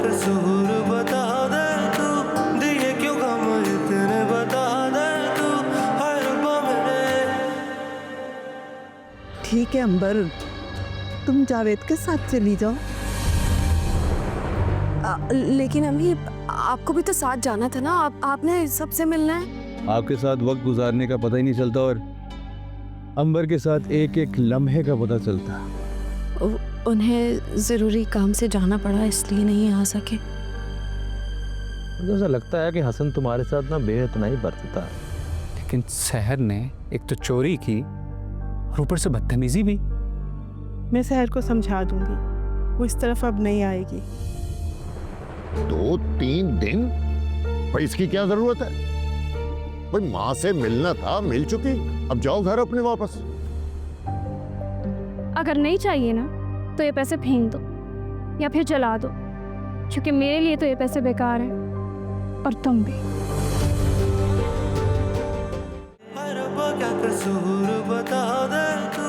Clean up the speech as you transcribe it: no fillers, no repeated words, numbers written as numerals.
कसूर बता दे तू, दिए क्यों गम इतने बता दे तू, हाय रब्बा मेरे। ठीक है अंबर, तुम जावेद के साथ चली जाओ। लेकिन अम्मी, आपको भी तो साथ जाना था ना, आपने सबसे मिलना है। आपके साथ वक्त गुजारने का पता ही नहीं चलता और अंबर के साथ एक एक लम्हे का पता चलता। उन्हें ज़रूरी काम से जाना पड़ा, इसलिए नहीं आ सके। मुझे ऐसा लगता है कि हसन तुम्हारे साथ ना बेइतना ही बरतता है। लेकिन सहर ने एक तो चोरी की और ऊपर से बदतमीजी भी। मैं सहर को समझा दूंगी, वो इस तरफ अब नहीं आएगी। 2-3 दिन भाई, इसकी क्या जरूरत है? भाई माँ से मिलना था, मिल चुकी, अब जाओ घर अपने वापस। अगर नहीं चाहिए ना तो ये पैसे फेंक दो या फिर जला दो, क्योंकि मेरे लिए तो ये पैसे बेकार हैं और तुम भी। हाय रब्बा क्या कसूर बता दे तू,